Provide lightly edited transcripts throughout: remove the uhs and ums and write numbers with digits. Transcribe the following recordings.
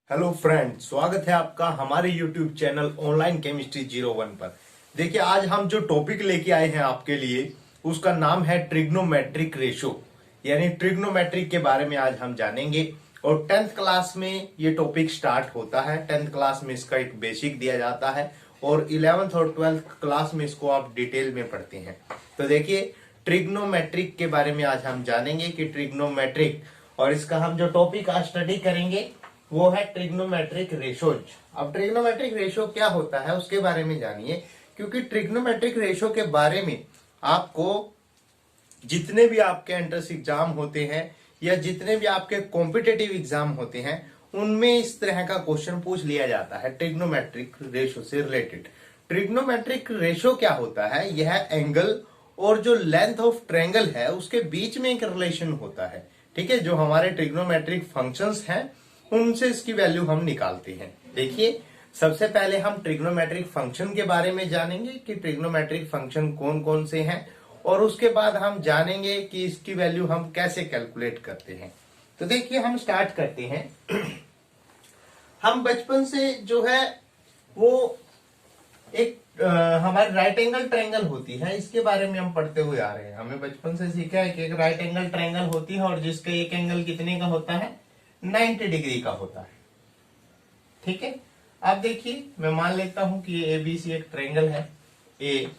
Hello friend, स्वागत है आपका हमारे यूट्यूब चैनल ऑनलाइन केमिस्ट्री 01 पर। देखिए, आज हम जो टॉपिक लेके आए हैं आपके लिए उसका नाम है ट्रिग्नोमेट्रिक रेशो, यानी ट्रिग्नोमेट्रिक के बारे में आज हम जानेंगे। और 10th क्लास में ये टॉपिक स्टार्ट होता है। 10th क्लास में इसका एक बेसिक दिया जाता है और 11th और 12th क्लास में इसको आप डिटेल में पढ़ते हैं। तो देखिए, ट्रिग्नोमेट्रिक के बारे में आज हम जानेंगे कि ट्रिग्नोमेट्रिक, और इसका हम जो टॉपिक आज स्टडी करेंगे वो है ट्रिग्नोमेट्रिक रेशोज। अब ट्रिग्नोमेट्रिक रेशो क्या होता है उसके बारे में जानिए, क्योंकि ट्रिग्नोमेट्रिक रेशो के बारे में आपको जितने भी आपके एंट्रेंस एग्जाम होते हैं या जितने भी आपके कॉम्पिटेटिव एग्जाम होते हैं उनमें इस तरह का क्वेश्चन पूछ लिया जाता है ट्रिग्नोमेट्रिक रेशो से रिलेटेड। ट्रिग्नोमेट्रिक रेशो क्या होता है? यह एंगल और जो लेंथ ऑफ ट्रायंगल है उसके बीच में एक रिलेशन होता है। ठीक है, जो हमारे ट्रिग्नोमेट्रिक फंक्शंस हैं उनसे इसकी वैल्यू हम निकालते हैं। देखिए, सबसे पहले हम ट्रिग्नोमेट्रिक फंक्शन के बारे में जानेंगे कि ट्रिग्नोमेट्रिक फंक्शन कौन कौन से हैं, और उसके बाद हम जानेंगे कि इसकी वैल्यू हम कैसे कैलकुलेट करते हैं। तो देखिए, हम स्टार्ट करते हैं। हम बचपन से जो है वो एक हमारी राइट एंगल ट्रायंगल होती है, इसके बारे में हम पढ़ते हुए आ रहे हैं। हमें बचपन से सीखा है कि एक राइट एंगल ट्रायंगल होती है और जिसका एक एंगल कितने का होता है? 90 डिग्री का होता है। ठीक है, अब देखिए, मैं मान लेता हूं कि ये ABC एक ट्रायंगल है, ए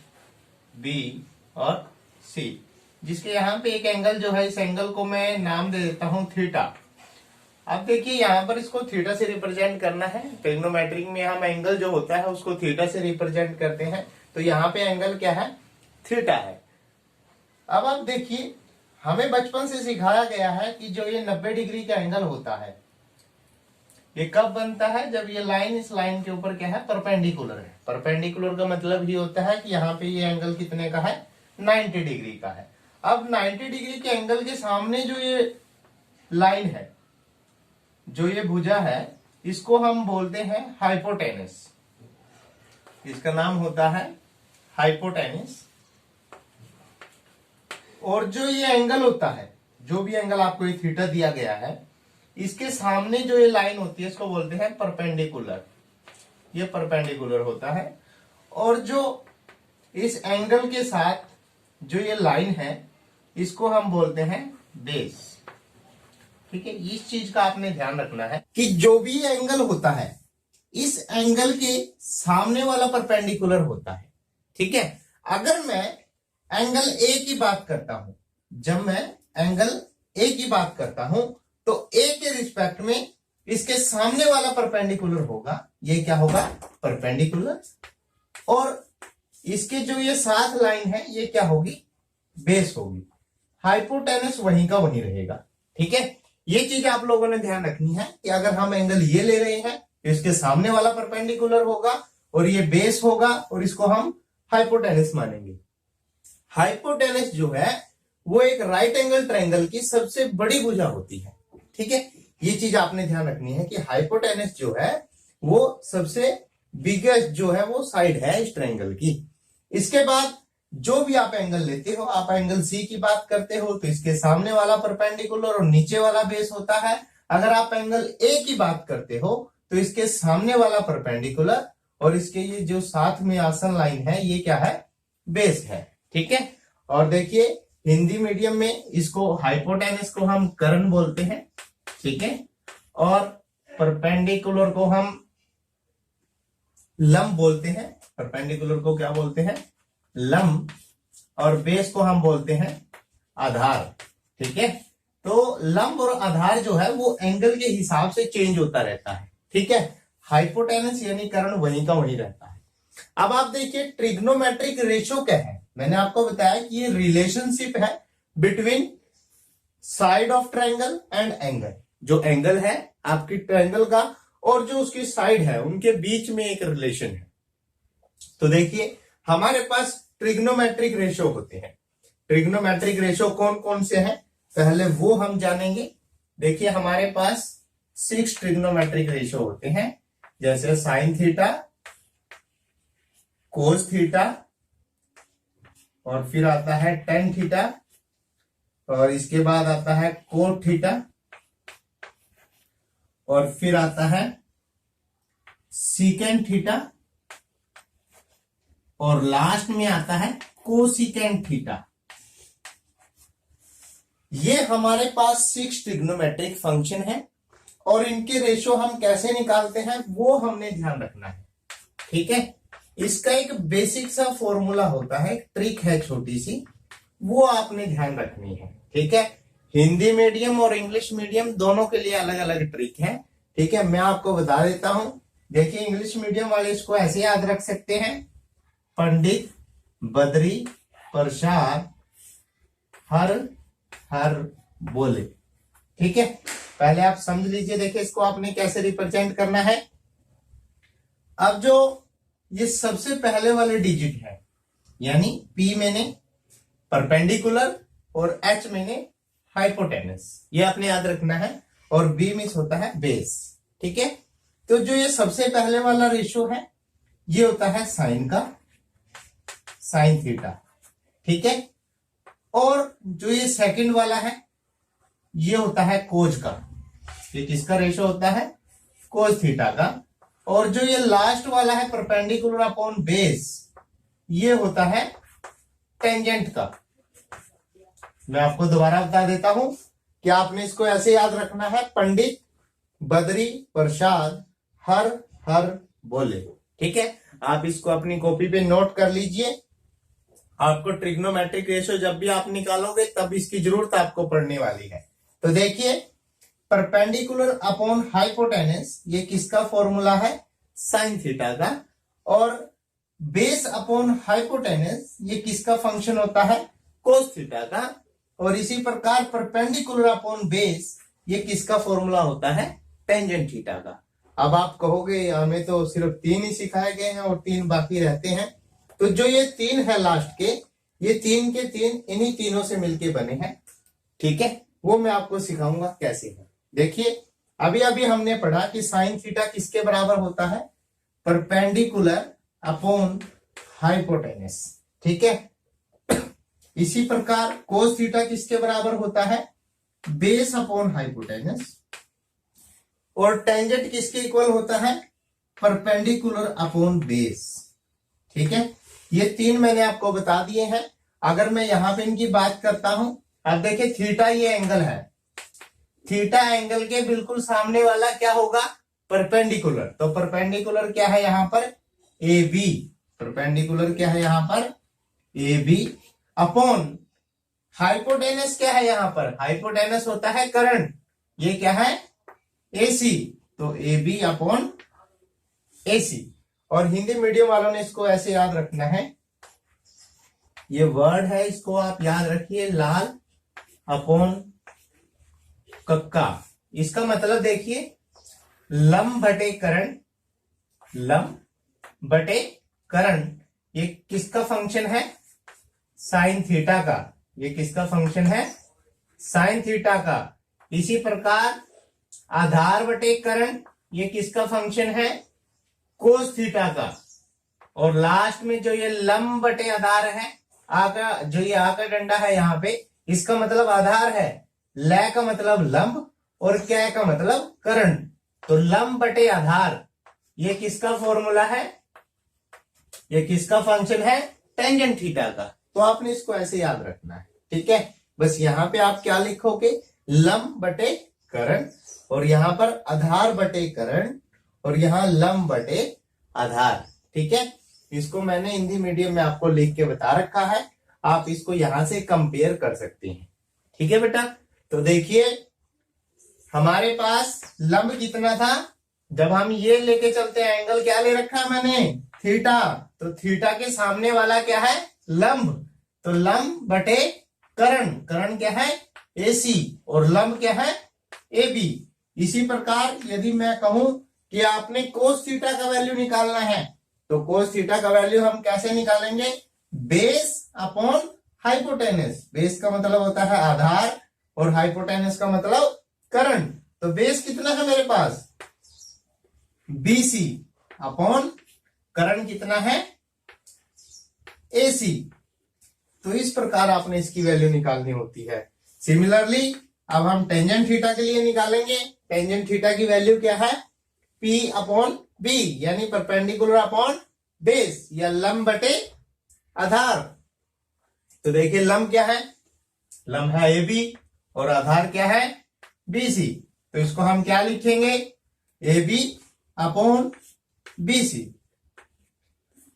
बी और सी, जिसके यहां पे एक एंगल जो है, इस एंगल को मैं नाम दे देता हूं थीटा। अब देखिए, यहां पर इसको थीटा से रिप्रेजेंट करना है। ट्रिग्नोमेट्रिक में हम एंगल जो होता है उसको थीटा से रिप्रेजेंट करते हैं, तो यहाँ पे एंगल क्या है? थीटा है। अब आप देखिए, हमें बचपन से सिखाया गया है कि जो ये 90 डिग्री का एंगल होता है ये कब बनता है? जब ये लाइन इस लाइन के ऊपर क्या है? परपेंडिकुलर है। परपेंडिकुलर का मतलब ही होता है कि यहाँ पे ये एंगल कितने का है? 90 डिग्री का है। अब 90 डिग्री के एंगल के सामने जो ये लाइन है, जो ये भुजा है, इसको हम बोलते हैं हाइपोटेनस। इसका नाम होता है हाइपोटेनस। और जो ये एंगल होता है, जो भी एंगल आपको ये थीटा दिया गया है, इसके सामने जो ये लाइन होती है इसको बोलते हैं परपेंडिकुलर। ये परपेंडिकुलर होता है। और जो इस एंगल के साथ जो ये लाइन है इसको हम बोलते हैं बेस। ठीक है, इस चीज का आपने ध्यान रखना है कि जो भी एंगल होता है इस एंगल के सामने वाला परपेंडिकुलर होता है। ठीक है, अगर मैं एंगल ए की बात करता हूं, जब मैं एंगल ए की बात करता हूं तो ए के रिस्पेक्ट में इसके सामने वाला परपेंडिकुलर होगा, ये क्या होगा? परपेंडिकुलर। और इसके जो ये साथ लाइन है ये क्या होगी? बेस होगी। हाइपोटेनस वहीं का वहीं रहेगा। ठीक है, ये चीज आप लोगों ने ध्यान रखनी है कि अगर हम एंगल ये ले रहे हैं तो इसके सामने वाला परपेंडिकुलर होगा और ये बेस होगा और इसको हम हाइपोटेनस मानेंगे। हाइपोटेनस जो है वो एक राइट एंगल ट्रायंगल की सबसे बड़ी भुजा होती है। ठीक है, ये चीज आपने ध्यान रखनी है कि हाइपोटेनस जो है वो सबसे बिगेस्ट जो है वो साइड है इस ट्रायंगल की। इसके बाद जो भी आप एंगल लेते हो, आप एंगल सी की बात करते हो तो इसके सामने वाला परपेंडिकुलर और नीचे वाला बेस होता है। अगर आप एंगल ए की बात करते हो तो इसके सामने वाला परपेंडिकुलर और इसके ये जो साथ में आसन लाइन है ये क्या है? बेस है। ठीक है, और देखिए, हिंदी मीडियम में इसको हाइपोटेनस को हम कर्ण बोलते हैं। ठीक है, और परपेंडिकुलर को हम लंब बोलते हैं। परपेंडिकुलर को क्या बोलते हैं? लंब। और बेस को हम बोलते हैं आधार। ठीक है, तो लंब और आधार जो है वो एंगल के हिसाब से चेंज होता रहता है। ठीक है, हाइपोटेनस यानी कर्ण वहीं का वहीं रहता है। अब आप देखिए, ट्रिग्नोमेट्रिक रेशो क्या है? मैंने आपको बताया कि ये रिलेशनशिप है between side of triangle and angle. जो एंगल है आपकी ट्रायंगल का और जो उसकी साइड है उनके बीच में एक रिलेशन है। तो देखिए, हमारे पास ट्रिग्नोमेट्रिक रेशो होते हैं। ट्रिग्नोमेट्रिक रेशो कौन कौन से हैं पहले वो हम जानेंगे। देखिए, हमारे पास 6 ट्रिग्नोमेट्रिक रेशो होते हैं, जैसे साइन थीटा, कोस थीटा, और फिर आता है टेन थीटा, और इसके बाद आता है कोट थीटा, और फिर आता है सीकेंट थीटा और लास्ट में आता है कोसिकेंट थीटा। ये हमारे पास 6 ट्रिग्नोमेट्रिक फंक्शन है और इनके रेशो हम कैसे निकालते हैं वो हमने ध्यान रखना है। ठीक है, इसका एक बेसिक सा फॉर्मूला होता है, ट्रिक है छोटी सी, वो आपने ध्यान रखनी है। ठीक है, हिंदी मीडियम और इंग्लिश मीडियम दोनों के लिए अलग अलग ट्रिक है। ठीक है, मैं आपको बता देता हूं। देखिए, इंग्लिश मीडियम वाले इसको ऐसे याद रख सकते हैं, पंडित बद्री प्रसाद हर हर बोले। ठीक है, पहले आप समझ लीजिए। देखिए, इसको आपने कैसे रिप्रेजेंट करना है। अब जो ये सबसे पहले वाले डिजिट है, यानी P मैंने परपेंडिकुलर और H मैंने हाइपोटेनस, ये आपने याद रखना है। और B मीन्स होता है बेस। ठीक है, तो जो ये सबसे पहले वाला रेशो है ये होता है साइन का, साइन थीटा। ठीक है, और जो ये सेकंड वाला है ये होता है कोज का। ये किसका रेशो होता है? कोज थीटा का। और जो ये लास्ट वाला है परपेंडिकुलर अपॉन बेस, ये होता है टेंजेंट का। मैं आपको दोबारा बता देता हूं कि आपने इसको ऐसे याद रखना है, पंडित बद्री प्रसाद हर हर बोले। ठीक है, आप इसको अपनी कॉपी पे नोट कर लीजिए। आपको ट्रिग्नोमेट्रिक रेशो जब भी आप निकालोगे तब इसकी जरूरत आपको पड़ने वाली है। तो देखिए, परपेंडिकुलर अपॉन हाइपोटेनस ये किसका फॉर्मूला है? साइन थीटा का। और बेस अपॉन हाइपोटेनस ये किसका फंक्शन होता है? कोस थीटा का। और इसी प्रकार परपेंडिकुलर अपॉन बेस ये किसका फॉर्मूला होता है? टेंजेंट थीटा का। अब आप कहोगे हमें तो सिर्फ 3 ही सिखाए गए हैं और 3 बाकी रहते हैं। तो जो ये 3 है लास्ट के, ये 3 के 3 इन्हीं तीनों से मिलके बने हैं। ठीक है, वो मैं आपको सिखाऊंगा कैसे है। देखिए, अभी अभी हमने पढ़ा कि साइन थीटा किसके बराबर होता है? Perpendicular upon hypotenuse. ठीक है, इसी प्रकार कोस थीटा किसके बराबर होता है? Base upon hypotenuse. और टेंजेंट किसके इक्वल होता है? Perpendicular upon base. ठीक है, ये 3 मैंने आपको बता दिए हैं। अगर मैं यहां पे इनकी बात करता हूं, अब देखिए थीटा ये एंगल है, थीटा एंगल के बिल्कुल सामने वाला क्या होगा? परपेंडिकुलर। तो परपेंडिकुलर क्या है यहां पर? A B. परपेंडिकुलर क्या है यहां पर? ए बी अपॉन हाइपोटेनस क्या है यहां पर? हाइपोटेनस होता है करंट, ये क्या है? एसी। तो ए बी अपॉन एसी। और हिंदी मीडियम वालों ने इसको ऐसे याद रखना है, ये वर्ड है, इसको आप याद रखिए, लाल अपॉन कक्का। इसका मतलब देखिए, लंब बटे करंट, लंब बटे करंट, ये किसका फंक्शन है? साइन थीटा का। ये किसका फंक्शन है? साइन थीटा का। इसी प्रकार आधार बटे करंट, ये किसका फंक्शन है? कोस थीटा का। और लास्ट में जो ये लंब बटे आधार है, आका, जो ये आका डंडा है यहां पे, इसका मतलब आधार है, लय का मतलब लंब और क्या का मतलब करंट। तो लंब बटे आधार ये किसका फॉर्मूला है? ये किसका फंक्शन है? टेंजेंट थीटा का। तो आपने इसको ऐसे याद रखना है। ठीक है, बस यहां पे आप क्या लिखोगे? लंब बटे करंट, और यहां पर आधार बटे करंट, और यहां लंब बटे आधार। ठीक है, इसको मैंने हिंदी मीडियम में आपको लिख के बता रखा है, आप इसको यहां से कंपेयर कर सकते हैं। ठीक है बेटा, तो देखिए हमारे पास लंब कितना था? जब हम ये लेके चलते हैं, एंगल क्या ले रखा है मैंने? थीटा। तो थीटा के सामने वाला क्या है? लंब। तो लंब बटे करण, करण क्या है? एसी। और लंब क्या है? एबी। इसी प्रकार यदि मैं कहूं कि आपने कोस थीटा का वैल्यू निकालना है, तो कोस थीटा का वैल्यू हम कैसे निकालेंगे? Base upon hypotenuse. बेस का मतलब होता है आधार और हाइपोटेनस का मतलब करंट। तो बेस कितना है मेरे पास? बीसी अपॉन करंट कितना है? एसी। तो इस प्रकार आपने इसकी वैल्यू निकालनी होती है। सिमिलरली अब हम टेंजेंट थीटा के लिए निकालेंगे। टेंजेंट थीटा की वैल्यू क्या है? P अपॉन बी यानी परपेंडिकुलर अपॉन बेस या लंब बटे आधार। तो देखिए लंब क्या है, लंब है ए बी और आधार क्या है बी सी। तो इसको हम क्या लिखेंगे, a b upon b c.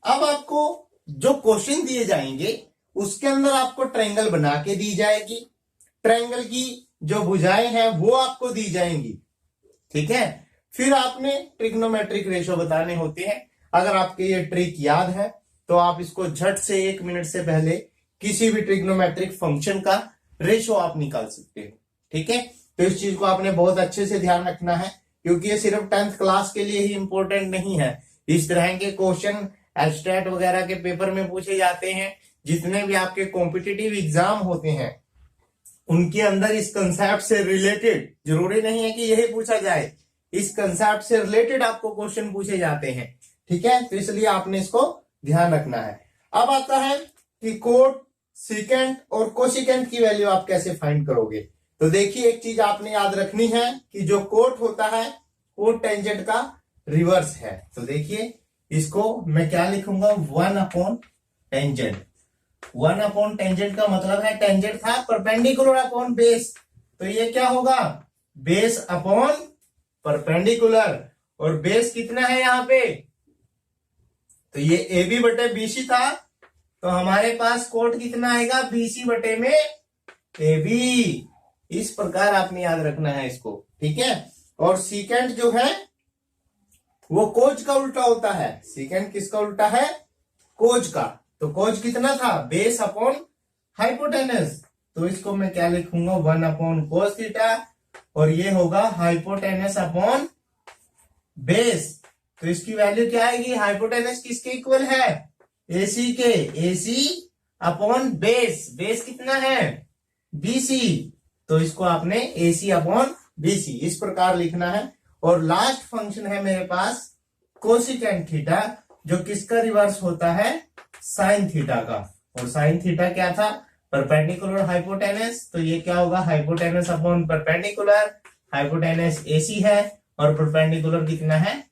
अब आपको जो क्वेश्चन दिए जाएंगे उसके अंदर आपको ट्रायंगल बना के दी जाएगी, ट्रायंगल की जो भुजाएं हैं वो आपको दी जाएंगी, ठीक है। फिर आपने ट्रिग्नोमेट्रिक रेशो बताने होते हैं। अगर आपके ये ट्रिक याद है तो आप इसको झट से 1 मिनट से पहले किसी भी ट्रिग्नोमेट्रिक फंक्शन का रेशो आप निकाल सकते हो, ठीक है। तो इस चीज को आपने बहुत अच्छे से ध्यान रखना है, क्योंकि ये सिर्फ 10th क्लास के लिए ही इंपॉर्टेंट नहीं है। इस तरह के क्वेश्चन एब्स्ट्रैक्ट वगैरह के पेपर में पूछे जाते हैं। जितने भी आपके कॉम्पिटिटिव एग्जाम होते हैं उनके अंदर इस कंसेप्ट से रिलेटेड, जरूरी नहीं है कि यही पूछा जाए, इस कंसेप्ट से रिलेटेड आपको क्वेश्चन पूछे जाते हैं, ठीक है। तो इसलिए आपने इसको ध्यान रखना है। अब आता है कि कोट, सीकेंट और कोसिकेंट की वैल्यू आप कैसे फाइंड करोगे। तो देखिए एक चीज आपने याद रखनी है कि जो कोट होता है कोट टेंजेंट का रिवर्स है। तो देखिए इसको मैं क्या लिखूंगा, 1 अपॉन टेंजेंट। 1 अपॉन टेंजेंट का मतलब है टेंजेंट था परपेंडिकुलर अपॉन बेस, तो ये क्या होगा बेस अपॉन परपेंडिकुलर। और बेस कितना है यहाँ पे, तो ये ए बी बटे बीसी था, तो हमारे पास कोट कितना आएगा बीसी बटे में ए बी। इस प्रकार आपने याद रखना है इसको, ठीक है। और सीकेंट जो है वो कोज का उल्टा होता है। सीकेंट किसका उल्टा है, कोज का। तो कोज कितना था बेस अपॉन हाइपोटेनस, तो इसको मैं क्या लिखूंगा 1 अपॉन कोस थीटा, और ये होगा हाइपोटेनस अपॉन बेस। तो इसकी वैल्यू क्या आएगी, हाइपोटेनस किसके इक्वल है एसी के, एसी अपॉन बेस, बेस कितना है बीसी, तो इसको आपने एसी अपॉन बीसी इस प्रकार लिखना है। और लास्ट फंक्शन है मेरे पास कोसिकेंट थीटा, जो किसका रिवर्स होता है साइन थीटा का। और साइन थीटा क्या था परपेंडिकुलर हाइपोटेनस, तो ये क्या होगा hypotenuse upon perpendicular, hypotenuse AC है और परपेंडिकुलर कितना है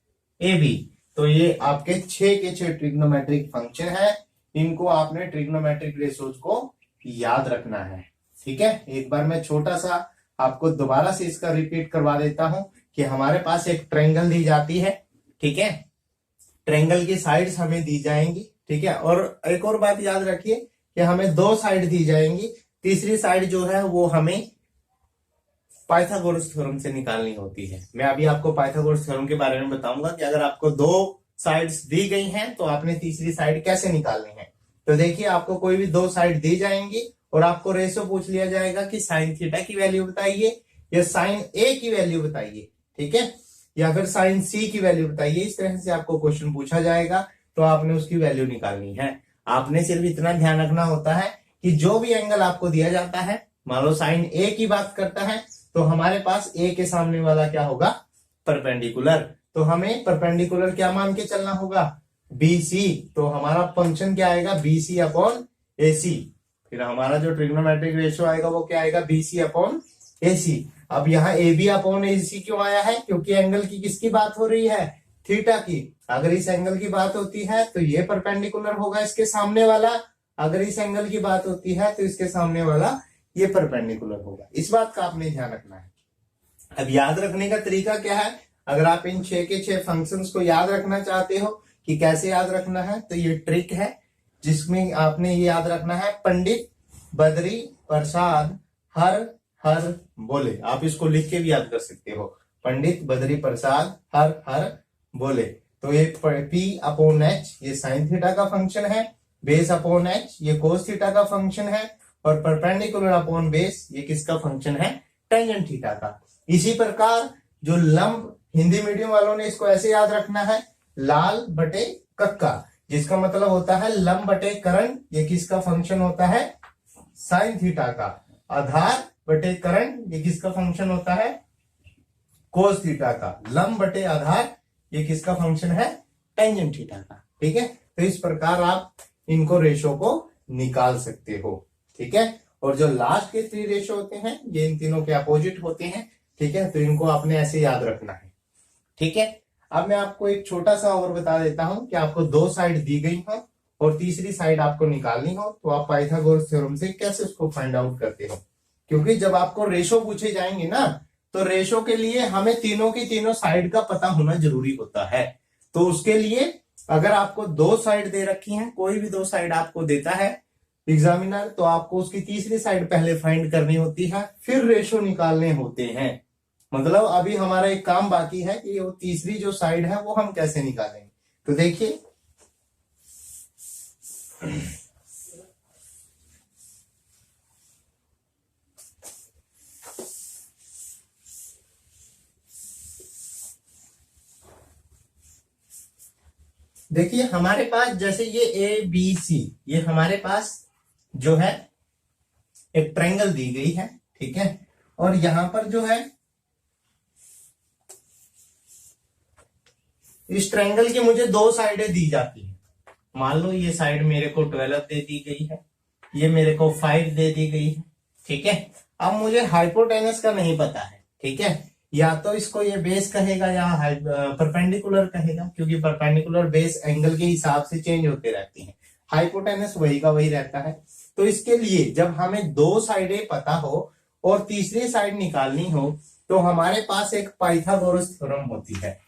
ए बी। तो ये आपके 6 के 6 ट्रिग्नोमेट्रिक फंक्शन है, इनको आपने ट्रिग्नोमेट्रिक रेशोज को याद रखना है, ठीक है। एक बार मैं छोटा सा आपको दोबारा से इसका रिपीट करवा देता हूं कि हमारे पास एक ट्रायंगल दी जाती है, ठीक है। ट्रायंगल की साइड्स हमें दी जाएंगी, ठीक है। और एक और बात याद रखिए कि हमें 2 साइड दी जाएंगी, तीसरी साइड जो है वो हमें पाइथागोरस थ्योरम से निकालनी होती है। मैं अभी आपको पाइथागोरस थ्योरम के बारे में बताऊंगा कि अगर आपको 2 साइड्स दी गई हैं तो आपने तीसरी साइड कैसे निकालनी है। तो देखिए आपको कोई भी 2 साइड दी जाएंगी और आपको रेशो पूछ लिया जाएगा कि साइन थीटा की वैल्यू बताइए या साइन ए की वैल्यू बताइए, ठीक है, या फिर साइन सी की वैल्यू बताइए। इस तरह से आपको क्वेश्चन पूछा जाएगा तो आपने उसकी वैल्यू निकालनी है। आपने सिर्फ इतना ध्यान रखना होता है कि जो भी एंगल आपको दिया जाता है, मान लो साइन ए की बात करता है तो हमारे पास ए के सामने वाला क्या होगा परपेंडिकुलर, तो हमें परपेंडिकुलर क्या मान के चलना होगा बीसी। तो हमारा फंक्शन क्या आएगा बीसी अपॉन एसी। फिर हमारा जो ट्रिग्नोमेट्रिक रेशियो आएगा वो क्या आएगा बीसी अपॉन एसी। अब यहाँ ए बी अपॉन एसी क्यों आया है, क्योंकि एंगल की किसकी बात हो रही है थीटा की। अगर इस एंगल की बात होती है तो ये परपेंडिकुलर होगा इसके सामने वाला, अगर इस एंगल की बात होती है तो इसके सामने वाला ये परपेंडिकुलर होगा। इस बात का आपने ध्यान रखना है। अब याद रखने का तरीका क्या है, अगर आप इन 6 के 6 फंक्शंस को याद रखना चाहते हो कि कैसे याद रखना है, तो ये ट्रिक है जिसमें आपने ये याद रखना है पंडित बद्री प्रसाद हर हर बोले। आप इसको लिख के भी याद कर सकते हो, पंडित बद्री प्रसाद हर हर बोले। तो ये पी अपॉन एच ये साइन थीटा का फंक्शन है, बेस अपॉन एच ये कोस थीटा का फंक्शन है, और परपेंडिकुलर अपॉन बेस ये किसका फंक्शन है टेंजेंट थीटा का। इसी प्रकार जो लंब, हिंदी मीडियम वालों ने इसको ऐसे याद रखना है लाल बटे कक्का, जिसका मतलब होता है लंब बटे करण, ये किसका फंक्शन होता है साइन थीटा का। आधार बटे करण ये किसका फंक्शन होता है कोस थीटा का। लंब बटे आधार ये किसका फंक्शन है टेंजेंट थीटा का, ठीक है। तो इस प्रकार आप इनको रेशो को निकाल सकते हो, ठीक है। और जो लास्ट के 3 रेशो होते हैं ये इन तीनों के अपोजिट होते हैं, ठीक है। तो इनको आपने ऐसे याद रखना है, ठीक है। अब मैं आपको एक छोटा सा और बता देता हूं कि आपको दो साइड दी गई हो और तीसरी साइड आपको निकालनी हो तो आप पाइथागोरस थ्योरम से कैसे उसको फाइंड आउट करते हो। क्योंकि जब आपको रेशो पूछे जाएंगे ना, तो रेशो के लिए हमें तीनों की तीनों साइड का पता होना जरूरी होता है। तो उसके लिए अगर आपको दो साइड दे रखी है, कोई भी दो साइड आपको देता है एग्जामिनर, तो आपको उसकी तीसरी साइड पहले फाइंड करनी होती है, फिर रेशो निकालने होते हैं। मतलब अभी हमारा एक काम बाकी है कि वो तीसरी जो साइड है वो हम कैसे निकालेंगे। तो देखिए देखिए हमारे पास जैसे ये ए बी सी, ये हमारे पास जो है एक ट्रायंगल दी गई है, ठीक है। और यहां पर जो है इस ट्रायंगल की मुझे दो साइडें दी जाती है। मान लो ये साइड मेरे को 12 दे दी गई है, ये मेरे को 5 दे दी गई है, ठीक है। अब मुझे हाइपोटेनस का नहीं पता है, ठीक है। या तो इसको ये बेस कहेगा या परपेंडिकुलर कहेगा, क्योंकि परपेंडिकुलर बेस एंगल के हिसाब से चेंज होते रहते हैं। हाइपोटेनस वही का वही रहता है। तो इसके लिए जब हमें दो साइडें पता हो और तीसरी साइड निकालनी हो तो हमारे पास एक पाइथागोरस थ्योरम होती है।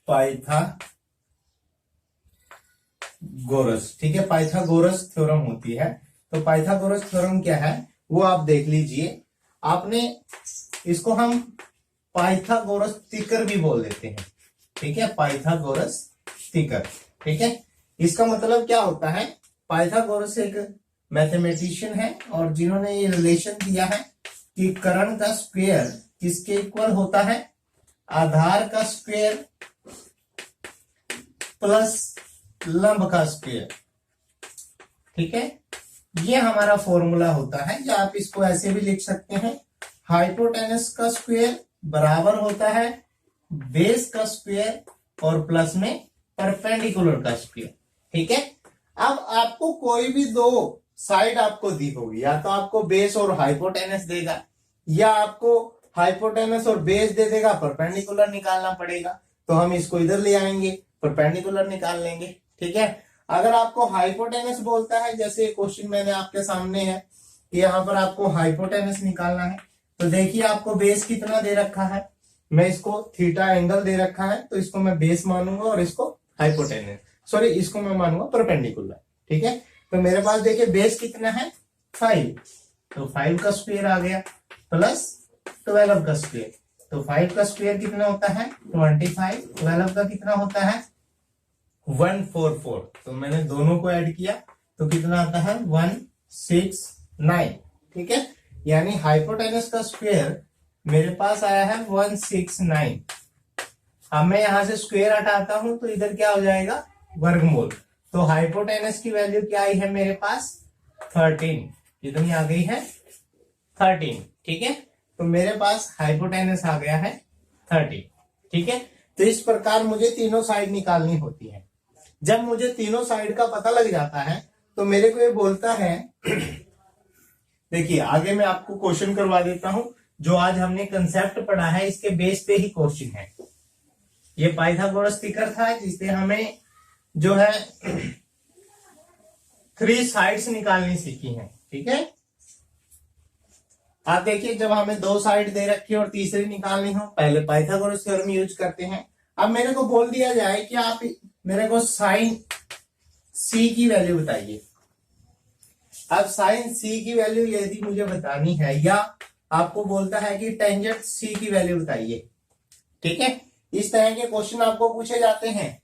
पाइथागोरस, ठीक है, पाइथागोरस थ्योरम होती है। तो पाइथागोरस थ्योरम क्या है वो आप देख लीजिए। आपने इसको हम पाइथागोरस तिकर भी बोल देते हैं, ठीक है, पाइथागोरस तिकर, ठीक है। इसका मतलब क्या होता है, पाइथागोरस एक मैथमेटिशियन है और जिन्होंने ये रिलेशन दिया है कि कर्ण का स्क्वायर किसके इक्वल होता है, आधार का स्क्वायर प्लस लंब का स्क्वायर, ठीक है। ये हमारा फॉर्मूला होता है, या आप इसको ऐसे भी लिख सकते हैं, हाइपोटेनस का स्क्वायर बराबर होता है बेस का स्क्वायर और प्लस में परपेंडिकुलर का स्क्वायर, ठीक है। अब आपको कोई भी दो साइड आपको दी होगी, या तो आपको बेस और हाइपोटेनस देगा, या आपको हाइपोटेनस और बेस दे देगा, परपेंडिकुलर निकालना पड़ेगा। तो हम इसको इधर ले आएंगे, परपेंडिकुलर निकाल लेंगे, ठीक है। अगर आपको हाइपोटेनस बोलता है, जैसे क्वेश्चन मैंने आपके सामने है कि यहाँ पर आपको हाइपोटेनस निकालना है, तो देखिए आपको बेस कितना दे रखा है, मैं इसको थीटा एंगल दे रखा है, तो इसको मैं बेस मानूंगा और इसको हाइपोटेनस, सॉरी इसको मैं मानूंगा परपेंडिकुलर, ठीक है। तो मेरे पास देखिए बेस कितना है 5, तो 5 का स्क्वायर आ गया प्लस 12 का स्क्वायर, तो 5 का स्क्वायर कितना होता है 25, 12 का कितना होता है 144, तो मैंने दोनों को ऐड किया तो कितना आता है 169, ठीक है। यानी हाइपोटेनस का स्क्वायर मेरे पास आया है 169। अब मैं यहां से स्क्वायर हटाता हूं तो इधर क्या हो जाएगा वर्गमूल, तो हाइपोटेनस की वैल्यू क्या आई है मेरे पास 13, कितनी आ गई है 13, ठीक है। तो मेरे पास हाइपोटेनस आ गया है 30, ठीक है। तो इस प्रकार मुझे तीनों साइड निकालनी होती है। जब मुझे तीनों साइड का पता लग जाता है तो मेरे को ये बोलता है देखिए आगे मैं आपको क्वेश्चन करवा देता हूं, जो आज हमने कंसेप्ट पढ़ा है इसके बेस पे ही क्वेश्चन है। ये पाइथागोरस तिकर था जिससे हमें जो है 3 साइड्स निकालनी सीखी है, ठीक है। आप देखिए जब हमें 2 साइड दे रखी है और तीसरी निकालनी हो, पहले पाइथागोरस थ्योरम यूज करते हैं। अब मेरे को बोल दिया जाए कि आप मेरे को साइन सी की वैल्यू बताइए। अब साइन सी की वैल्यू यदि मुझे बतानी है, या आपको बोलता है कि टेंजेंट सी की वैल्यू बताइए, ठीक है। इस तरह के क्वेश्चन आपको पूछे जाते हैं,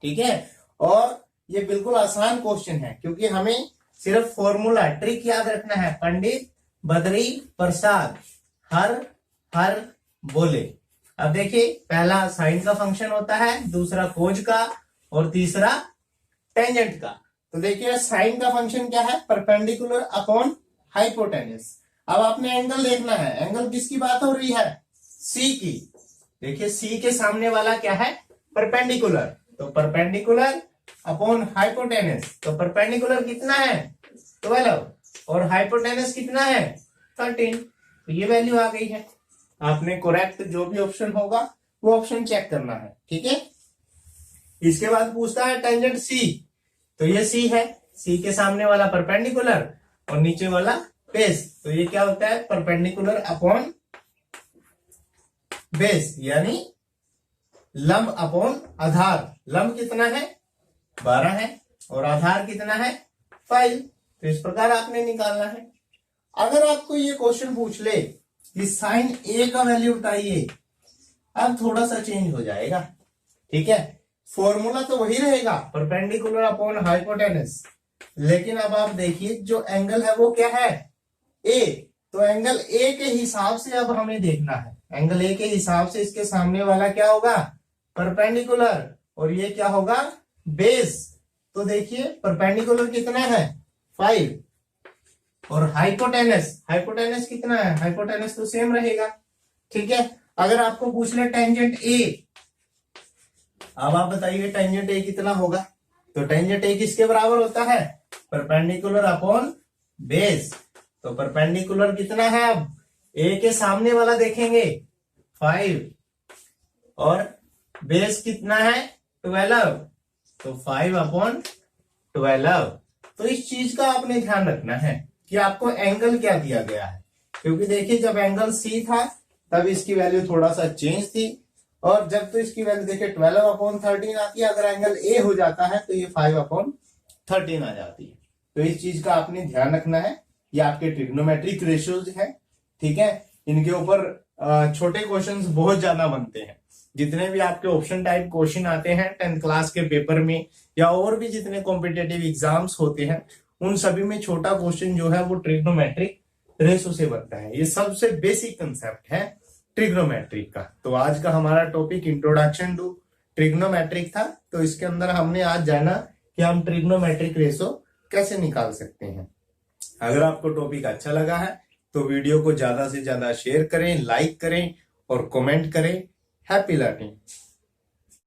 ठीक है। और ये बिल्कुल आसान क्वेश्चन है क्योंकि हमें सिर्फ फॉर्मूला ट्रिक याद रखना है, पंडित बद्री प्रसाद हर हर बोले। अब देखिए पहला साइन का फंक्शन होता है, दूसरा कोज का और तीसरा टेंजेंट का। तो देखिए साइन का फंक्शन क्या है परपेंडिकुलर अपॉन हाइपोटेनस। अब आपने एंगल देखना है, एंगल किसकी बात हो रही है सी की। देखिए सी के सामने वाला क्या है परपेंडिकुलर, तो परपेंडिकुलर अपॉन हाइपोटेनस, तो परपेंडिकुलर कितना है 12 और हाइपोटेनस कितना है 13, तो ये वैल्यू आ गई है। आपने करेक्ट जो भी ऑप्शन होगा वो ऑप्शन चेक करना है। ठीक है, इसके बाद पूछता है टेंजेंट सी, तो ये सी है, सी के सामने वाला परपेंडिकुलर और नीचे वाला बेस, तो ये क्या होता है परपेंडिकुलर अपॉन बेस, यानी लंब अपॉन आधार। लंब कितना है 12 है और आधार कितना है 5, तो इस प्रकार आपने निकालना है। अगर आपको ये क्वेश्चन पूछ ले कि साइन ए का वैल्यू बताइए, अब थोड़ा सा चेंज हो जाएगा। ठीक है, फॉर्मूला तो वही रहेगा परपेंडिकुलर अपॉन हाइपोटेनस, लेकिन अब आप देखिए जो एंगल है वो क्या है ए, तो एंगल ए के हिसाब से अब हमें देखना है, एंगल ए के हिसाब से इसके सामने वाला क्या होगा परपेंडिकुलर और ये क्या होगा बेस। तो देखिए परपेंडिकुलर कितना है 5 और हाइपोटेनस, हाइपोटेनस कितना है, हाइपोटेनस तो सेम रहेगा। ठीक है, अगर आपको पूछ ले टेंजेंट ए, अब आप बताइए टेंजेंट ए कितना होगा, तो टेंजेंट ए किसके बराबर होता है परपेंडिकुलर अपॉन बेस। तो परपेंडिकुलर कितना है, अब ए के सामने वाला देखेंगे 5 और बेस कितना है 12, तो 5 अपॉन 12। तो इस चीज का आपने ध्यान रखना है कि आपको एंगल क्या दिया गया है, क्योंकि देखिए जब एंगल सी था तब इसकी वैल्यू थोड़ा सा चेंज थी, और जब तो इसकी वैल्यू देखिए 12 अपॉन 13 आती है, अगर एंगल ए हो जाता है तो ये 5 अपॉन 13 आ जाती है। तो इस चीज का आपने ध्यान रखना है, ये आपके ट्रिग्नोमेट्रिक रेशियोज है। ठीक है, इनके ऊपर छोटे क्वेश्चंस बहुत ज्यादा बनते हैं, जितने भी आपके ऑप्शन टाइप क्वेश्चन आते हैं 10th क्लास के पेपर में या और भी जितने कॉम्पिटेटिव एग्जाम्स होते हैं, उन सभी में छोटा क्वेश्चन जो है वो ट्रिग्नोमेट्रिक रेशो से बनता है। ये सबसे बेसिक कंसेप्ट है ट्रिग्नोमेट्रिक का। तो आज का हमारा टॉपिक इंट्रोडक्शन टू ट्रिग्नोमेट्रिक था, तो इसके अंदर हमने आज जाना कि हम ट्रिग्नोमेट्रिक रेशो कैसे निकाल सकते हैं। अगर आपको टॉपिक अच्छा लगा है तो वीडियो को ज्यादा से ज्यादा शेयर करें, लाइक करें और कमेंट करें। Happy learning.